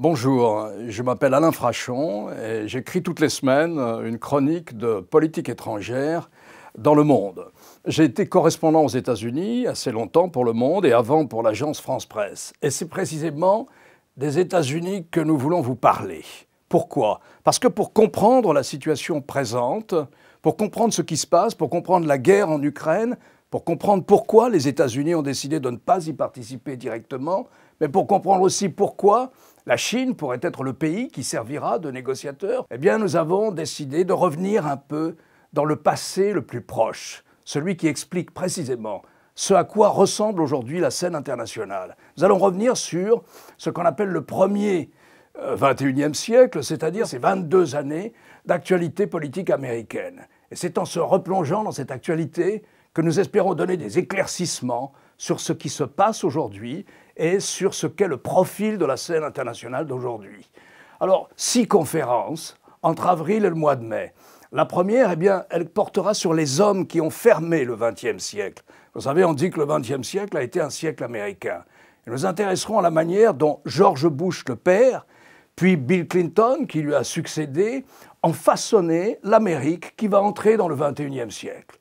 Bonjour, je m'appelle Alain Frachon et j'écris toutes les semaines une chronique de politique étrangère dans Le Monde. J'ai été correspondant aux États-Unis assez longtemps pour Le Monde et avant pour l'agence France Presse. Et c'est précisément des États-Unis que nous voulons vous parler. Pourquoi? Parce que pour comprendre la situation présente, pour comprendre ce qui se passe, pour comprendre la guerre en Ukraine, pour comprendre pourquoi les États-Unis ont décidé de ne pas y participer directement, mais pour comprendre aussi pourquoi la Chine pourrait être le pays qui servira de négociateur, eh bien nous avons décidé de revenir un peu dans le passé le plus proche, celui qui explique précisément ce à quoi ressemble aujourd'hui la scène internationale. Nous allons revenir sur ce qu'on appelle le premier 21e siècle, c'est-à-dire ces 22 années d'actualité politique américaine. Et c'est en se replongeant dans cette actualité que nous espérons donner des éclaircissements sur ce qui se passe aujourd'hui et sur ce qu'est le profil de la scène internationale d'aujourd'hui. Alors, 6 conférences entre avril et le mois de mai. La première, eh bien, elle portera sur les hommes qui ont fermé le XXe siècle. Vous savez, on dit que le XXe siècle a été un siècle américain. Et nous intéresserons à la manière dont George Bush le père, puis Bill Clinton, qui lui a succédé, ont façonné l'Amérique qui va entrer dans le XXIe siècle.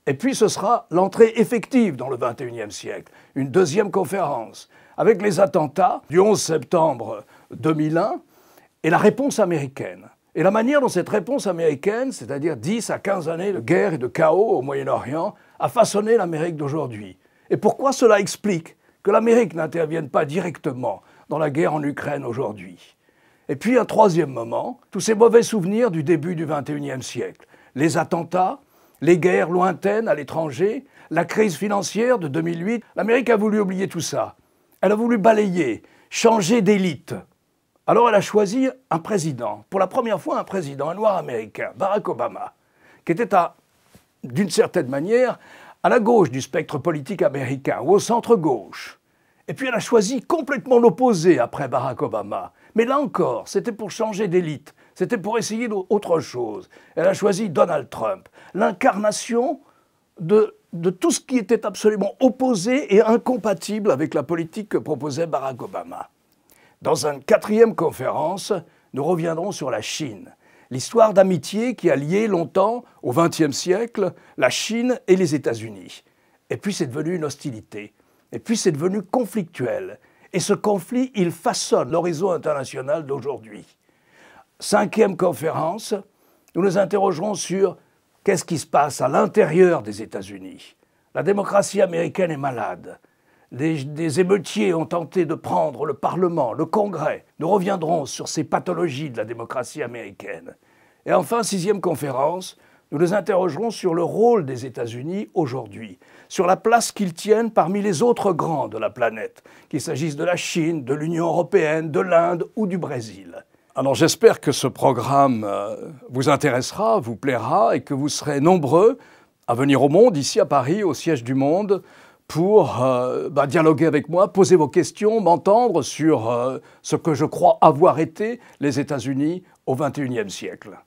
Et puis ce sera l'entrée effective dans le XXIe siècle, une deuxième conférence, avec les attentats du 11 septembre 2001 et la réponse américaine. Et la manière dont cette réponse américaine, c'est-à-dire 10 à 15 années de guerre et de chaos au Moyen-Orient, a façonné l'Amérique d'aujourd'hui. Et pourquoi cela explique que l'Amérique n'intervienne pas directement dans la guerre en Ukraine aujourd'hui. Et puis un troisième moment, tous ces mauvais souvenirs du début du XXIe siècle, les attentats, les guerres lointaines à l'étranger, la crise financière de 2008, l'Amérique a voulu oublier tout ça. Elle a voulu balayer, changer d'élite. Alors elle a choisi un président, pour la première fois un président, un noir américain, Barack Obama, qui était d'une certaine manière à la gauche du spectre politique américain, ou au centre-gauche. Et puis elle a choisi complètement l'opposé après Barack Obama. Mais là encore, c'était pour changer d'élite, c'était pour essayer autre chose. Elle a choisi Donald Trump, l'incarnation de tout ce qui était absolument opposé et incompatible avec la politique que proposait Barack Obama. Dans une 4e conférence, nous reviendrons sur la Chine, l'histoire d'amitié qui a lié longtemps, au XXe siècle, la Chine et les États-Unis. Et puis c'est devenu une hostilité, et puis c'est devenu conflictuel. Et ce conflit, il façonne l'horizon international d'aujourd'hui. 5e conférence, nous nous interrogerons sur qu'est-ce qui se passe à l'intérieur des États-Unis. La démocratie américaine est malade. Des émeutiers ont tenté de prendre le Parlement, le Congrès. Nous reviendrons sur ces pathologies de la démocratie américaine. Et enfin, 6e conférence, nous nous interrogerons sur le rôle des États-Unis aujourd'hui, sur la place qu'ils tiennent parmi les autres grands de la planète, qu'il s'agisse de la Chine, de l'Union européenne, de l'Inde ou du Brésil. Alors j'espère que ce programme vous intéressera, vous plaira et que vous serez nombreux à venir au Monde, ici à Paris, au siège du Monde, pour dialoguer avec moi, poser vos questions, m'entendre sur ce que je crois avoir été les États-Unis au XXIe siècle.